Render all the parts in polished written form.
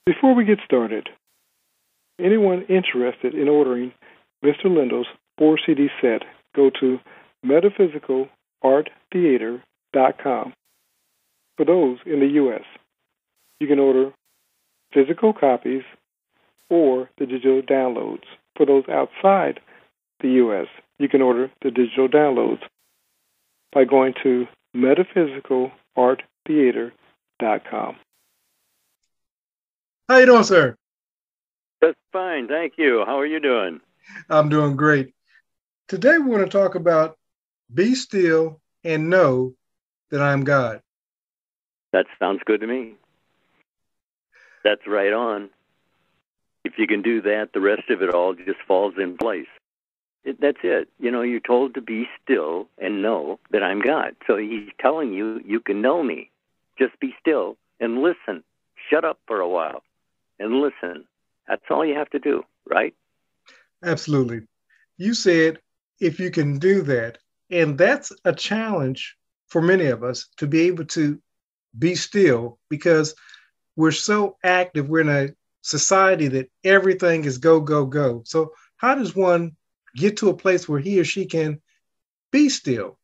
Before we get started, anyone interested in ordering Mr. Lindell's 4-CD set, go to metaphysicalarttheater.com. For those in the U.S., you can order physical copies or the digital downloads. For those outside the U.S., you can order the digital downloads by going to metaphysicalarttheater.com. How you doing, sir? That's fine, thank you. How are you doing? I'm doing great. Today we're going to talk about be still and know that I'm God. That sounds good to me. That's right on. If you can do that, the rest of it all just falls in place. That's it. You know, you're told to be still and know that I'm God. So he's telling you, you can know me. Just be still and listen. Shut up for a while and listen. That's all you have to do, right? Absolutely. You said if you can do that, and that's a challenge for many of us to be able to be still because we're so active. We're in a society that everything is go, go, go. So how does one get to a place where he or she can be still?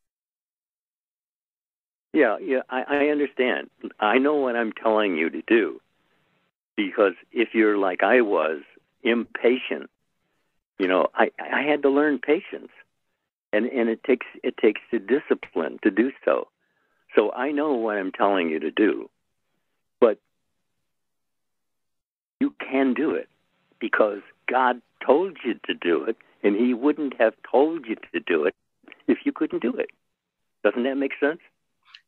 Yeah, I understand. I know what I'm telling you to do. Because if you're like I was, impatient, you know, I had to learn patience. And it takes the discipline to do so. So I know what I'm telling you to do. But you can do it because God told you to do it, and he wouldn't have told you to do it if you couldn't do it. Doesn't that make sense?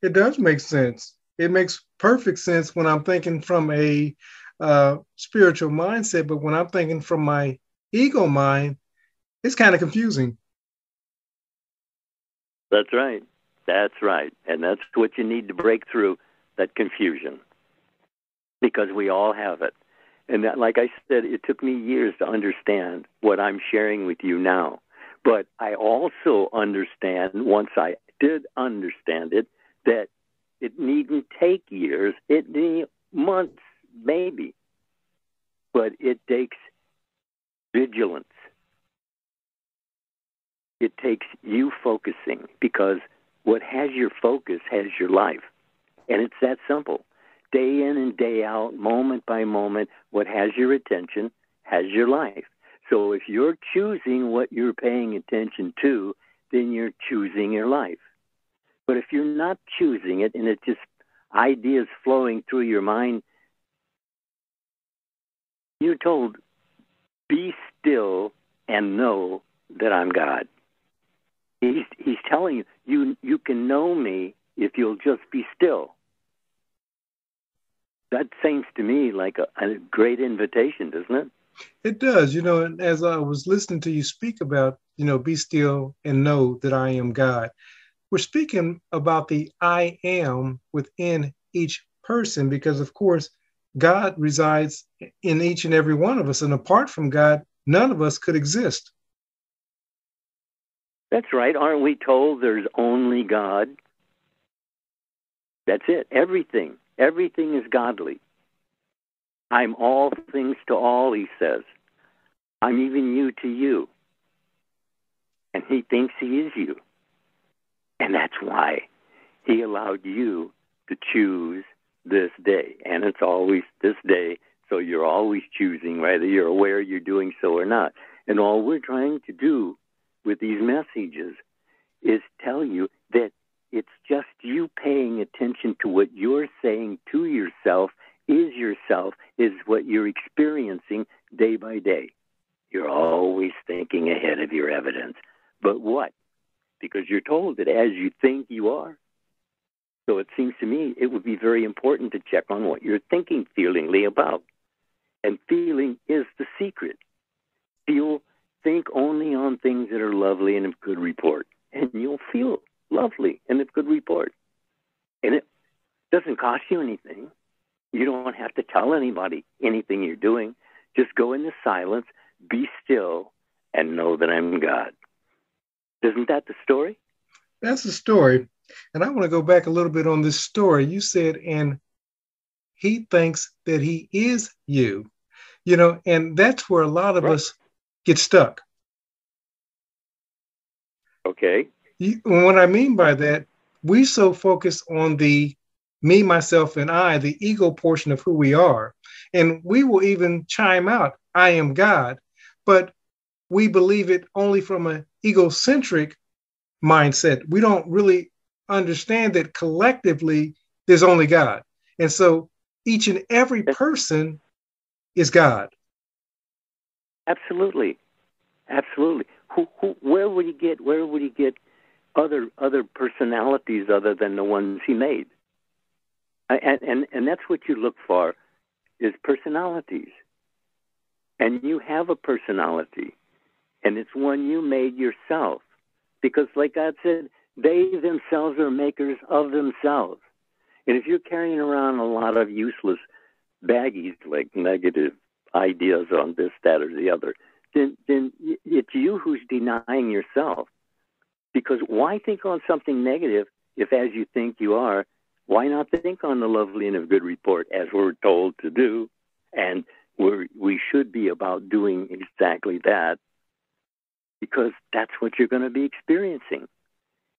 It does make sense. It makes perfect sense when I'm thinking from a spiritual mindset, but when I'm thinking from my ego mind, it's kind of confusing. That's right. That's right. And that's what you need to break through, that confusion, because we all have it. And that, like I said, it took me years to understand what I'm sharing with you now. But I also understand, once I did understand it, that it needn't take years. It needs months, maybe. But it takes vigilance. It takes you focusing, because what has your focus has your life. And it's that simple. Day in and day out, moment by moment, what has your attention has your life. So if you're choosing what you're paying attention to, then you're choosing your life. But if you're not choosing it and it's just ideas flowing through your mind, you're told, be still and know that I'm God. He's telling you, you can know me if you'll just be still. That seems to me like a great invitation, doesn't it? It does. You know, and as I was listening to you speak about, you know, be still and know that I am God. We're speaking about the I am within each person because, of course, God resides in each and every one of us. And apart from God, none of us could exist. That's right. Aren't we told there's only God? That's it. Everything is godly. I'm all things to all, he says. I'm even you to you. And he thinks he is you. And that's why he allowed you to choose this day. And it's always this day, so you're always choosing, whether you're aware you're doing so or not. And all we're trying to do with these messages is tell you that it's just you paying attention to what you're saying to yourself, is what you're experiencing day by day. You're always thinking ahead of your evidence. But what? Because you're told that as you think, you are. So it seems to me it would be very important to check on what you're thinking feelingly about. And feeling is the secret. Think only on things that are lovely and of good report. And you'll feel lovely and of good report. And it doesn't cost you anything. You don't have to tell anybody anything you're doing. Just go into silence, be still, and know that I'm God. Isn't that the story? That's the story. And I want to go back a little bit on this story. You said, and he thinks that he is you. And that's where a lot of us get stuck. Okay. And what I mean by that, we so focus on the me, myself, and I, the ego portion of who we are. And we will even chime out, I am God. But we believe it only from an egocentric mindset. We don't really understand that collectively there's only God. And so each and every person is God. Absolutely. Absolutely. Where would he get other personalities other than the ones he made? And that's what you look for, is personalities. And you have a personality, and it's one you made yourself. Because like God said, they themselves are makers of themselves. And if you're carrying around a lot of useless baggies, like negative ideas on this, that, or the other, then it's you who's denying yourself. Because why think on something negative if, as you think you are, why not think on the lovely and of good report, as we're told to do? And we should be about doing exactly that, because that's what you're going to be experiencing.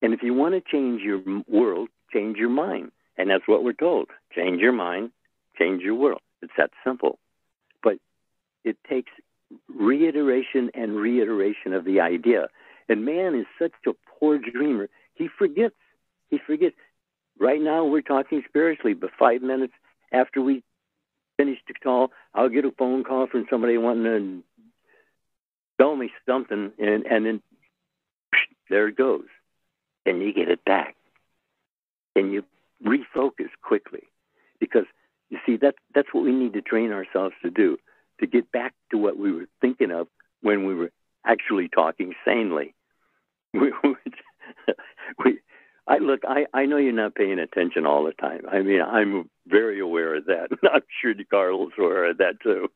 And if you want to change your world, change your mind. And that's what we're told. Change your mind, change your world. It's that simple. But it takes reiteration and reiteration of the idea. And man is such a poor dreamer. He forgets. Right now we're talking spiritually, but 5 minutes after we finish the call, I'll get a phone call from somebody wanting to tell me something, and then there it goes. And you get it back. And you refocus quickly. Because, you see, that's what we need to train ourselves to do, to get back to what we were thinking of when we were actually talking sanely. I know you're not paying attention all the time. I mean, I'm very aware of that. I'm sure DeCarlo's aware of that, too.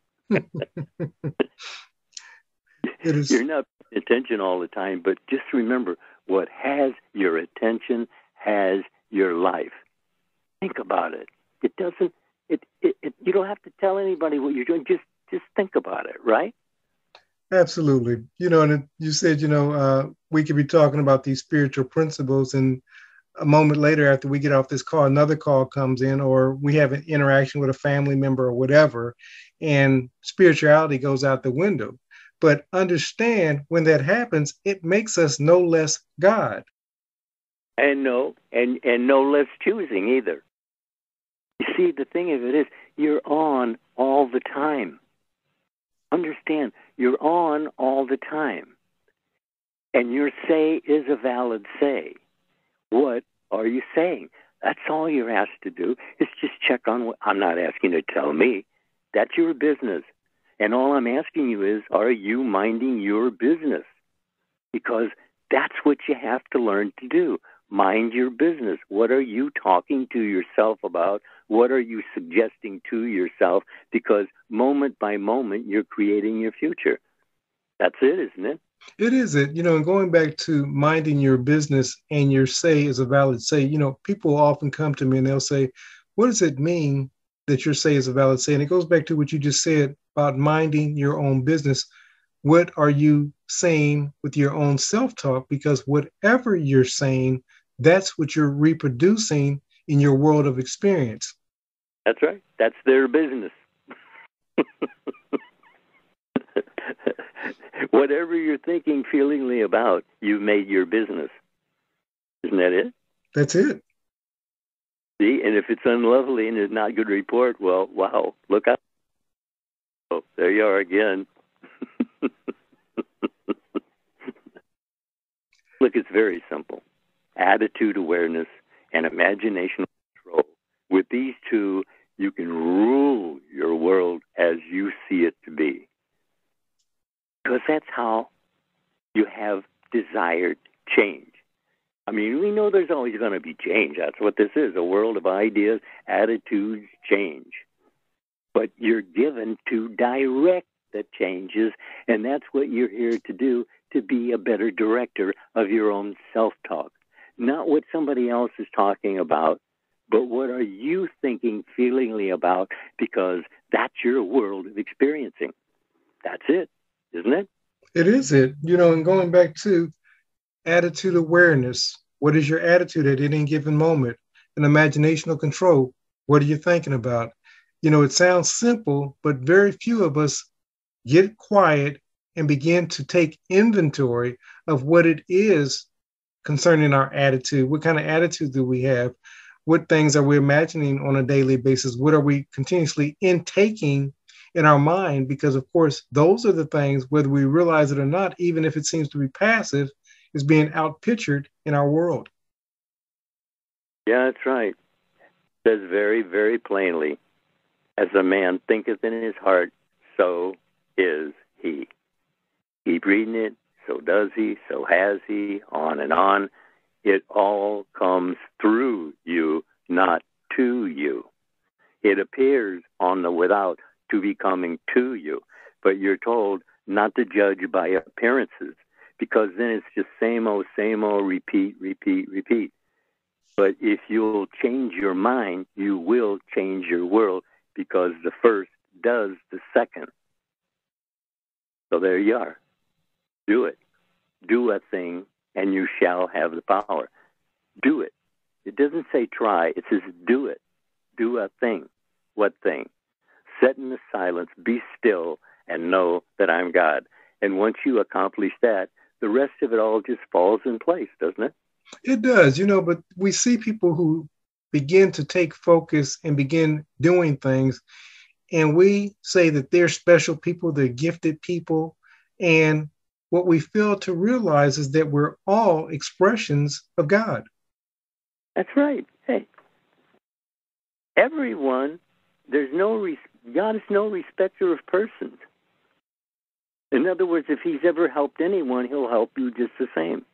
You're not paying attention all the time, but just remember, what has your attention has your life. Think about it. It doesn't. You don't have to tell anybody what you're doing. Just think about it, right? Absolutely. And you said, we could be talking about these spiritual principles, and a moment later, after we get off this call, another call comes in, or we have an interaction with a family member or whatever, and spirituality goes out the window. But understand, when that happens, it makes us no less God. And no less choosing either. You see, the thing of it is, you're on all the time. Understand, you're on all the time. And your say is a valid say. What are you saying? That's all you're asked to do, is just check on what. I'm not asking you to tell me. That's your business. And all I'm asking you is, are you minding your business? Because that's what you have to learn to do. Mind your business. What are you talking to yourself about? What are you suggesting to yourself? Because moment by moment, you're creating your future. That's it, isn't it? It is it. And going back to minding your business and your say is a valid say, people often come to me and they'll say, what does it mean that your say is a valid say? And it goes back to what you just said about minding your own business. What are you saying with your own self-talk? Because whatever you're saying, that's what you're reproducing in your world of experience. That's right. That's their business. Whatever you're thinking feelingly about, you've made your business. Isn't that it? That's it. See, and if it's unlovely and it's not good report, well, wow, look out. Oh, there you are again. Look, it's very simple. Attitude awareness and imagination control. With these two, you can rule your world as you see it to be. Because that's how you have desired change. I mean, we know there's always going to be change. That's what this is, a world of ideas, attitudes, change. But you're given to direct the changes, and that's what you're here to do, to be a better director of your own self-talk. Not what somebody else is talking about, but what are you thinking feelingly about? Because that's your world of experiencing. That's it, isn't it? It is it. And going back to attitude awareness, what is your attitude at any given moment? And imaginational control, what are you thinking about? It sounds simple, but very few of us get quiet and begin to take inventory of what it is concerning our attitude. What kind of attitude do we have? What things are we imagining on a daily basis? What are we continuously intaking in our mind? Because, of course, those are the things, whether we realize it or not, even if it seems to be passive, is being outpictured in our world. Yeah, that's right. It says very, very plainly, as a man thinketh in his heart, so is he. Keep reading it, so does he, so has he, on and on. It all comes through you, not to you. It appears on the without to be coming to you, but you're told not to judge by appearances, because then it's just same old, repeat, repeat, repeat. But if you'll change your mind, you will change your world, because the first does the second. So there you are. Do it. Do a thing, and you shall have the power. Do it. It doesn't say try. It says do it. Do a thing. What thing? Sit in the silence, be still, and know that I'm God. And once you accomplish that, the rest of it all just falls in place, doesn't it? It does, but we see people who begin to take focus and begin doing things, and we say that they're special people, they're gifted people, and what we fail to realize is that we're all expressions of God. That's right. Hey, everyone, God is no respecter of persons. In other words, if he's ever helped anyone, he'll help you just the same.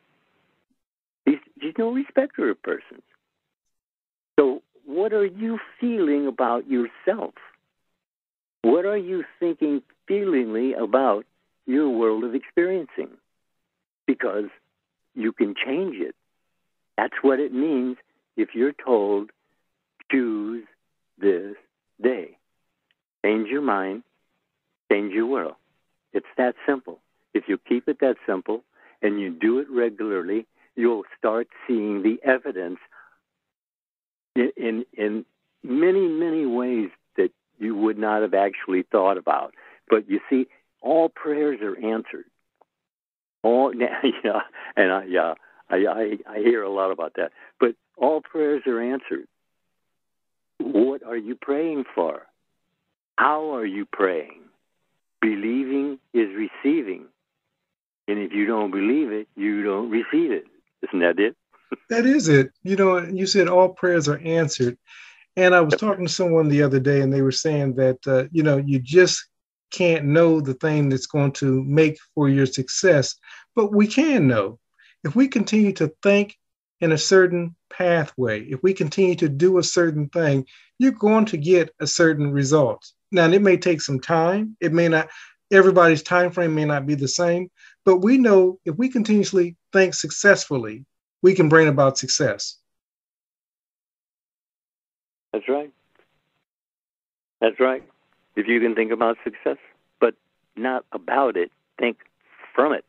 He's no respecter of persons. So what are you feeling about yourself? What are you thinking feelingly about your world of experiencing? Because you can change it. That's what it means if you're told, choose this day. Change your mind, change your world. It's that simple. If you keep it that simple and you do it regularly, you'll start seeing the evidence in many, many ways that you would not have actually thought about. But you see, all prayers are answered. I hear a lot about that. But all prayers are answered. What are you praying for? How are you praying? Believing is receiving. And if you don't believe it, you don't receive it. Isn't that it? That is it. You said all prayers are answered. And I was talking to someone the other day, and they were saying that, you just can't know the thing that's going to make for your success. But we can know. If we continue to think in a certain pathway, if we continue to do a certain thing, you're going to get a certain result. Now, it may take some time. It may not, everybody's time frame may not be the same, but we know if we continuously think successfully, we can bring about success. That's right. That's right. If you can think about success, but not about it, think from it.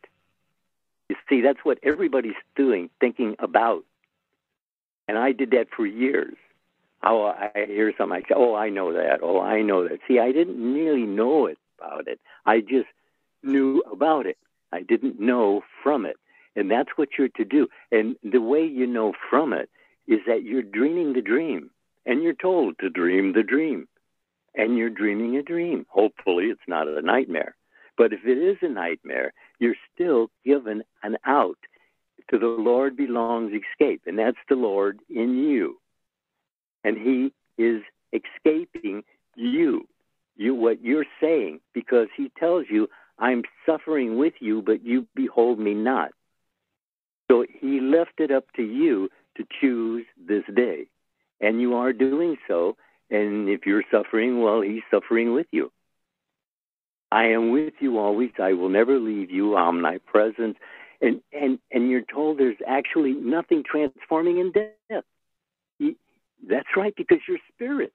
You see, that's what everybody's doing, thinking about. And I did that for years. Oh, I hear something, I say, oh, I know that. Oh, I know that. See, I didn't really know it about it. I just knew about it. I didn't know from it. And that's what you're to do. And the way you know from it is that you're dreaming the dream. And you're told to dream the dream. And you're dreaming a dream. Hopefully it's not a nightmare. But if it is a nightmare, you're still given an out. To the Lord belongs escape. And that's the Lord in you. And he is escaping you, what you're saying, because he tells you, I'm suffering with you, but you behold me not. So he left it up to you to choose this day. And you are doing so. And if you're suffering, well, he's suffering with you. I am with you always. I will never leave you, omnipresent. And you're told there's actually nothing transforming in death. That's right, because you're spirit.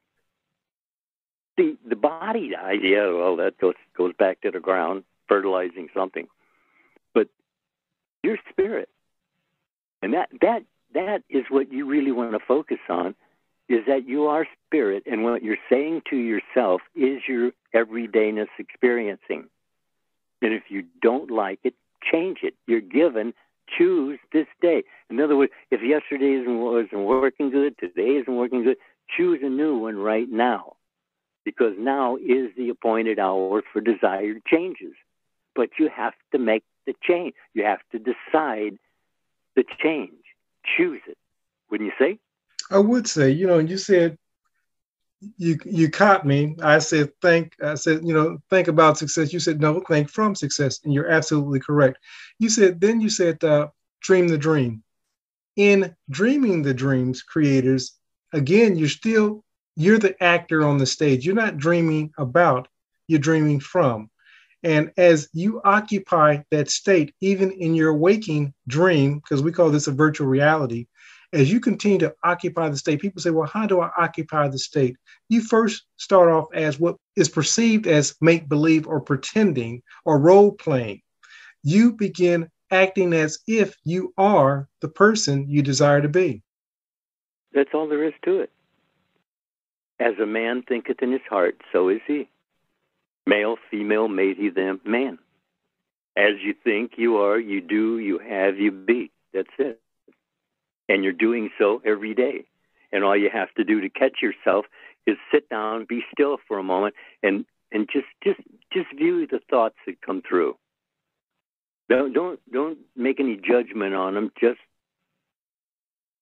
The body idea, well, that goes back to the ground, fertilizing something. But you're spirit. And that is what you really want to focus on, is that you are spirit, and what you're saying to yourself is your everydayness experiencing. And if you don't like it, change it. You're given, choose this day. In other words, if yesterday wasn't working good, today isn't working good, choose a new one right now. Because now is the appointed hour for desired changes. But you have to make the change. You have to decide the change. Choose it. Wouldn't you say? I would say, you said, you caught me. I said, think about success. You said, no, think from success. And you're absolutely correct. You said, dream the dream. In dreaming the dreams, creators, again, you're the actor on the stage. You're not dreaming about, you're dreaming from. And as you occupy that state, even in your waking dream, because we call this a virtual reality, as you continue to occupy the state, people say, well, how do I occupy the state? You first start off as what is perceived as make-believe or pretending or role-playing. You begin acting as if you are the person you desire to be. That's all there is to it. As a man thinketh in his heart, so is he. Male, female, made he them, man. As you think, you are, you do, you have, you be. That's it. And you're doing so every day. And all you have to do to catch yourself is sit down, be still for a moment, and just view the thoughts that come through. Don't make any judgment on them. Just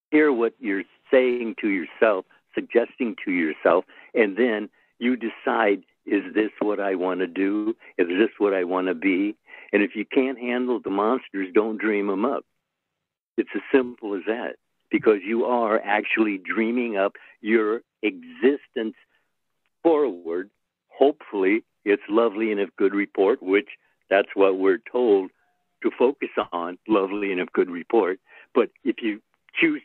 hear what you're saying to yourself, suggesting to yourself, and then you decide, is this what I want to do? Is this what I want to be? And if you can't handle the monsters, don't dream them up. It's as simple as that, because you are actually dreaming up your existence forward. Hopefully, it's lovely and of good report, which that's what we're told to focus on, lovely and of good report. But if you choose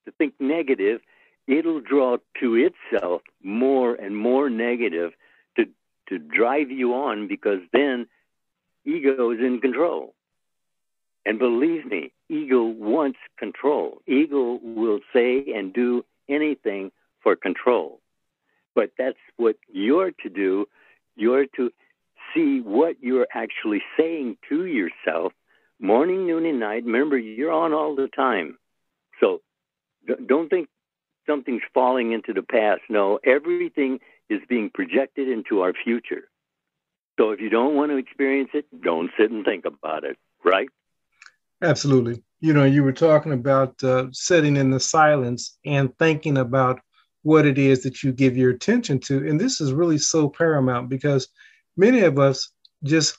to think negative, it'll draw to itself more and more negative to drive you on, because then ego is in control. And believe me, ego wants control. Ego will say and do anything for control. But that's what you're to do. You're to see what you're actually saying to yourself morning, noon, and night. Remember, you're on all the time. So don't think something's falling into the past. No, everything is being projected into our future. So if you don't want to experience it, don't sit and think about it, right? Absolutely. You were talking about sitting in the silence and thinking about what it is that you give your attention to. And this is really so paramount, because many of us just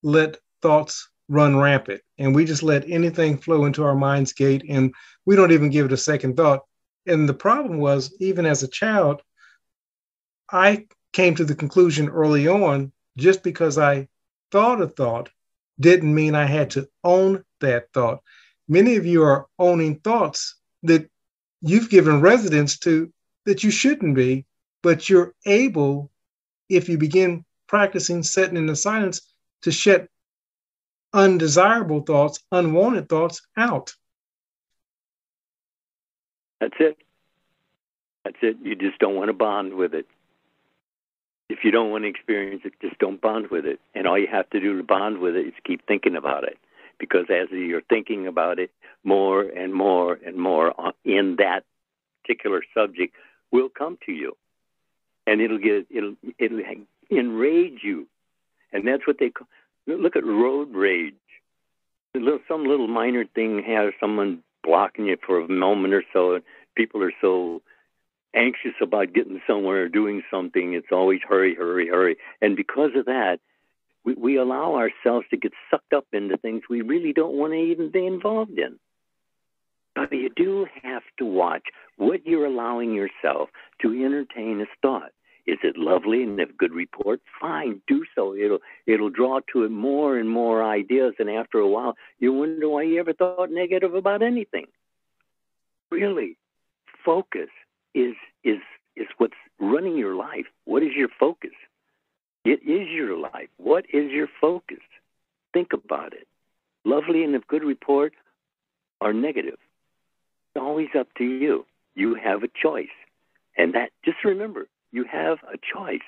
let thoughts run rampant, and we just let anything flow into our mind's gate, and we don't even give it a second thought. And the problem was, even as a child, I came to the conclusion early on, just because I thought a thought didn't mean I had to own that thought. Many of you are owning thoughts that you've given residence to that you shouldn't be, but you're able, if you begin practicing sitting in the silence, to shut undesirable thoughts, unwanted thoughts out. That's it. That's it. You just don't want to bond with it. If you don't want to experience it, just don't bond with it. And all you have to do to bond with it is keep thinking about it. Because as you're thinking about it, more and more and more in that particular subject will come to you. And it'll enrage you. And that's what they call, look at road rage. Some little minor thing has someone blocking you for a moment or so, and people are so anxious about getting somewhere or doing something. It's always hurry, hurry, hurry. And because of that, we allow ourselves to get sucked up into things we really don't want to even be involved in. But you do have to watch what you're allowing yourself to entertain as thought. Is it lovely and of good report? Fine, do so. It'll draw to it more and more ideas, and after a while, you wonder why you ever thought negative about anything. Really, focus. is what's running your life. What is your focus? It is your life. What is your focus? Think about it. Lovely and of good report or negative. It's always up to you. You have a choice. And that, just remember, you have a choice.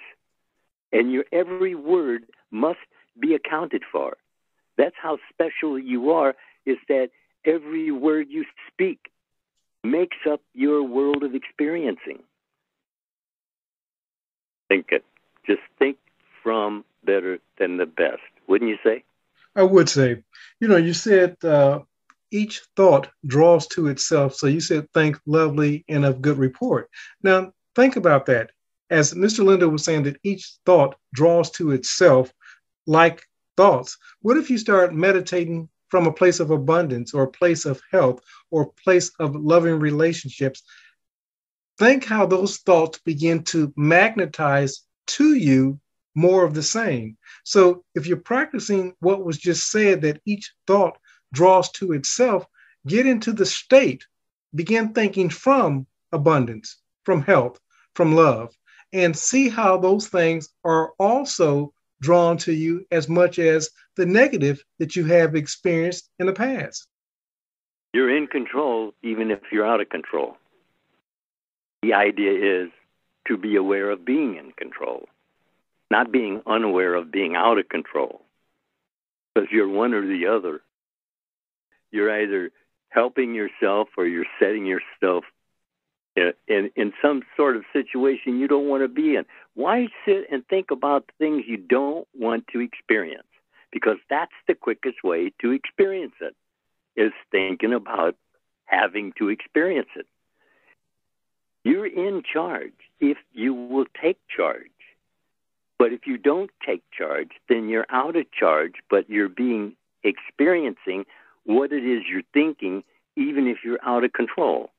And your every word must be accounted for. That's how special you are, is that every word you speak makes up your world of experiencing. Think it. Just think from better than the best. Wouldn't you say? I would say, you said each thought draws to itself. So you said, think lovely and of good report. Now, think about that. As Mr. Lindell was saying, that each thought draws to itself like thoughts. What if you start meditating from a place of abundance or a place of health or a place of loving relationships? Think how those thoughts begin to magnetize to you more of the same. So if you're practicing what was just said, that each thought draws to itself, get into the state, begin thinking from abundance, from health, from love, and see how those things are also drawn to you as much as the negative that you have experienced in the past. You're in control even if you're out of control. The idea is to be aware of being in control, not being unaware of being out of control. Because you're one or the other. You're either helping yourself or you're setting yourself in some sort of situation you don't want to be in. Why sit and think about things you don't want to experience? Because that's the quickest way to experience it, is thinking about having to experience it. You're in charge if you will take charge. But if you don't take charge, then you're out of charge, but you're experiencing what it is you're thinking, even if you're out of control.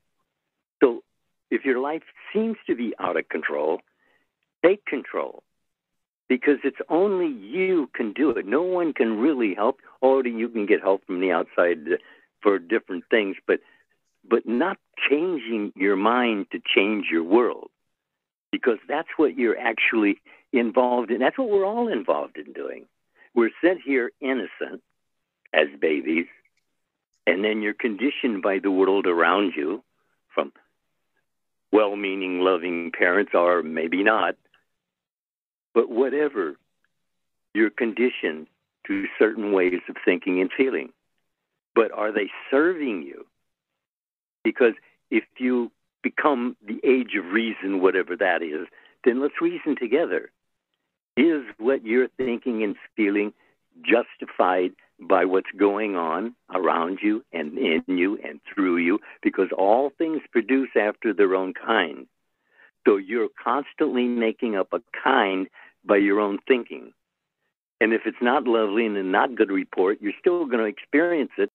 So if your life seems to be out of control, take control. Because it's only you can do it. No one can really help. Already you can get help from the outside for different things, but not changing your mind to change your world. Because that's what you're actually involved in. That's what we're all involved in doing. We're sent here innocent as babies, and then you're conditioned by the world around you from well-meaning, loving parents, or maybe not. But whatever, you're conditioned to certain ways of thinking and feeling. But are they serving you? Because if you become the age of reason, whatever that is, then let's reason together. Is what you're thinking and feeling justified by what's going on around you and in you and through you? Because all things produce after their own kind. So you're constantly making up a kind by your own thinking. And if it's not lovely and not good report, you're still going to experience it.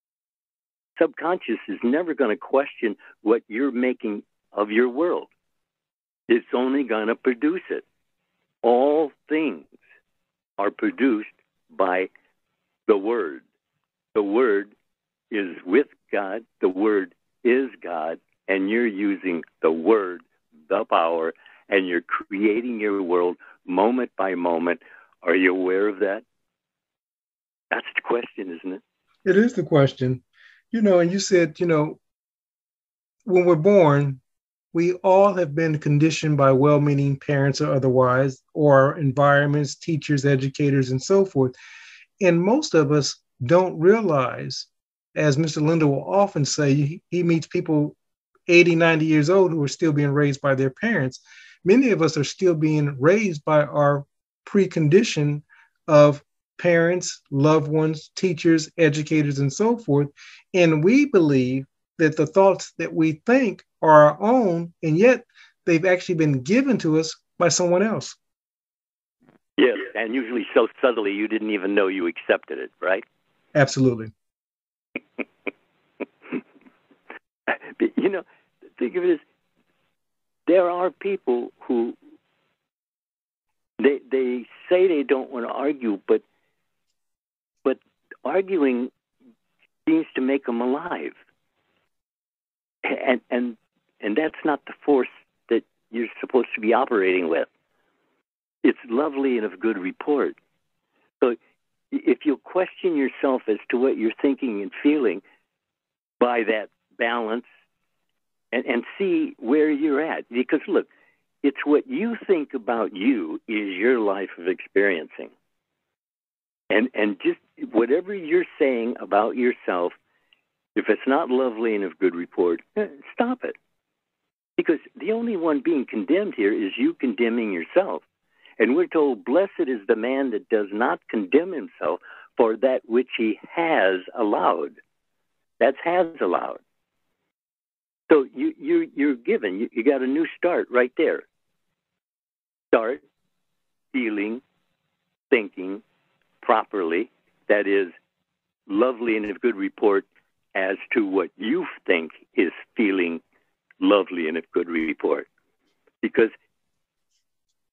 Subconscious is never going to question what you're making of your world. It's only going to produce it. All things are produced by the Word. The Word is with God. The Word is God. And you're using the Word, the power, and you're creating your world moment by moment. Are you aware of that? That's the question, isn't it? It is the question. And you said, when we're born, we all have been conditioned by well-meaning parents or otherwise, or environments, teachers, educators, and so forth. And most of us don't realize, as Mr. Lindell will often say, he meets people 80, 90 years old who are still being raised by their parents. Many of us are still being raised by our precondition of parents, loved ones, teachers, educators, and so forth. And we believe that the thoughts that we think are our own, and yet they've actually been given to us by someone else. Yes, and usually so subtly you didn't even know you accepted it, right? Absolutely. Think of it as there are people who they say they don't want to argue, but arguing seems to make them alive, and that's not the force you're supposed to be operating with. It's lovely and of good report. So if you'll question yourself as to what you're thinking and feeling by that balance and see where you're at. Because look, it's what you think about you is your life of experiencing. And just whatever you're saying about yourself, if it's not lovely and of good report, stop it. Because the only one being condemned here is you condemning yourself. And we're told, blessed is the man that does not condemn himself for that which he has allowed. That's has allowed. So you're given. You got a new start right there. Start feeling, thinking properly. That is lovely and of good report as to what you think is feeling lovely and of good report. Because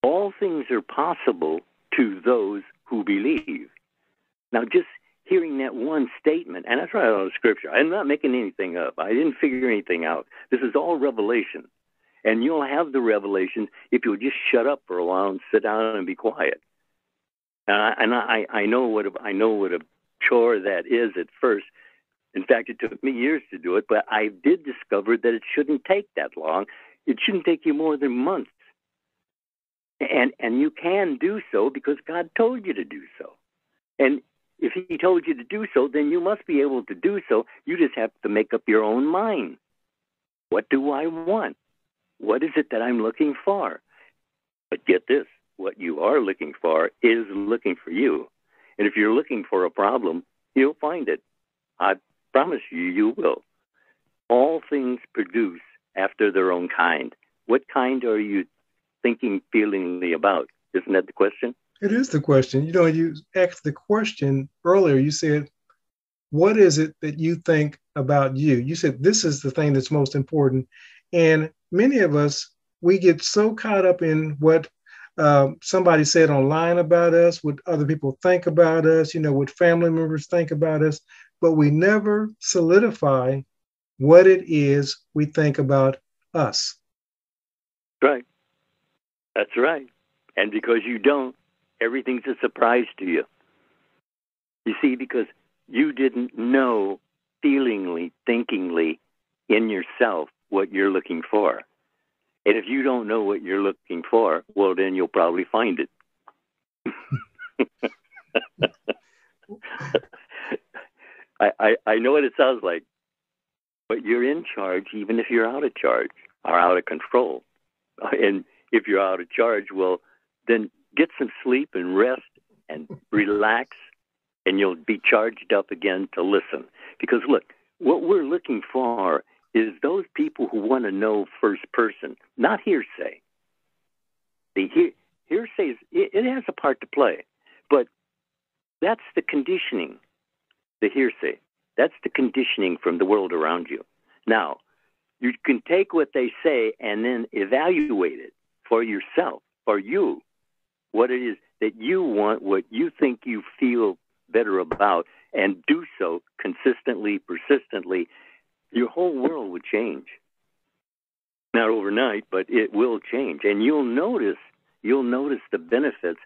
all things are possible to those who believe. Now, just hearing that one statement, and that's right out of Scripture. I'm not making anything up. I didn't figure anything out. This is all revelation. And you'll have the revelation if you'll just shut up for a while and sit down and be quiet. And I know what a chore that is at first. In fact, it took me years to do it, but I did discover that it shouldn't take that long. It shouldn't take you more than months. And you can do so because God told you to do so. And if he told you to do so, then you must be able to do so. You just have to make up your own mind. What do I want? What is it that I'm looking for? But get this, what you are looking for is looking for you. And if you're looking for a problem, you'll find it. I promise you, you will. All things produce after their own kind. What kind are you thinking feelingly about? Isn't that the question? It is the question. You know, you asked the question earlier. You said, what is it that you think about you? You said, this is the thing that's most important. And many of us, we get so caught up in what somebody said online about us, what other people think about us, you know, what family members think about us, but we never solidify what it is we think about us. Right. That's right. And because you don't, everything's a surprise to you. You see, because you didn't know feelingly, thinkingly in yourself what you're looking for. And if you don't know what you're looking for, well, then you'll probably find it. I know what it sounds like, but you're in charge even if you're out of charge or out of control. And if you're out of charge, well, then get some sleep and rest and relax, and you'll be charged up again to listen. Because look, what we're looking for is those people who want to know first person, not hearsay. The hearsay, it has a part to play, but that's the conditioning, the hearsay. That's the conditioning from the world around you. Now, you can take what they say and then evaluate it for yourself, for you, what it is that you want, what you think you feel better about, and do so consistently, persistently. Your whole world would change. Not overnight, but it will change. And you'll notice the benefits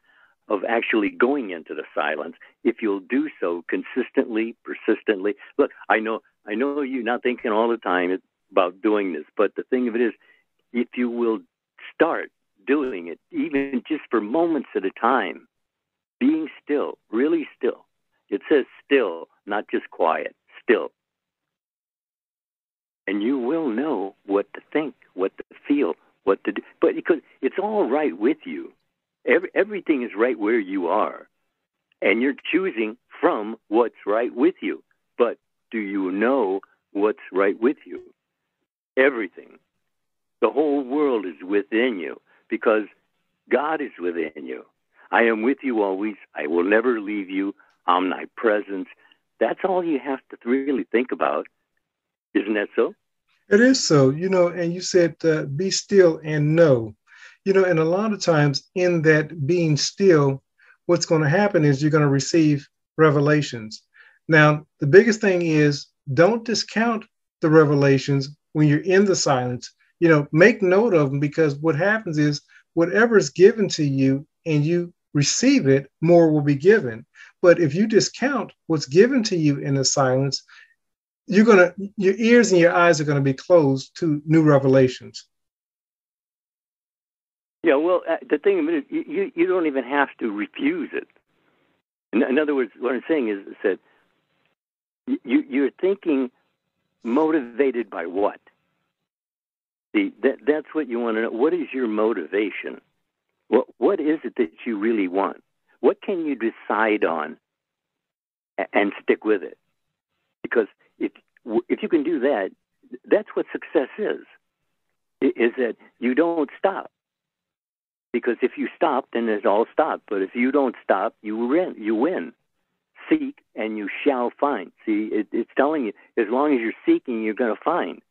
of actually going into the silence if you'll do so consistently, persistently. Look, I know you're not thinking all the time about doing this, but the thing of it is, if you will start doing it, even just for moments at a time, being still, really still. It says still, not just quiet, still. And you will know what to think, what to feel, what to do. But because it's all right with you. Everything is right where you are. And you're choosing from what's right with you. But do you know what's right with you? Everything. The whole world is within you because God is within you. I am with you always. I will never leave you. Omnipresence. That's all you have to really think about. Isn't that so? It is so, you know, and you said be still and know, you know, and a lot of times in that being still, what's going to happen is you're going to receive revelations. Now, the biggest thing is don't discount the revelations when you're in the silence. make note of them, because what happens is whatever is given to you and you receive it, more will be given. But if you discount what's given to you in the silence, your ears and your eyes are going to be closed to new revelations. Yeah, well, the thing is, you don't even have to refuse it. In other words, what I'm saying is that you're thinking motivated by what? See, that's what you want to know. What is your motivation? What is it that you really want? What can you decide on and stick with it? Because if you can do that, that's what success is that you don't stop. Because if you stop, then it's all stopped. But if you don't stop, you win. Seek and you shall find. See, it's telling you, as long as you're seeking, you're going to find.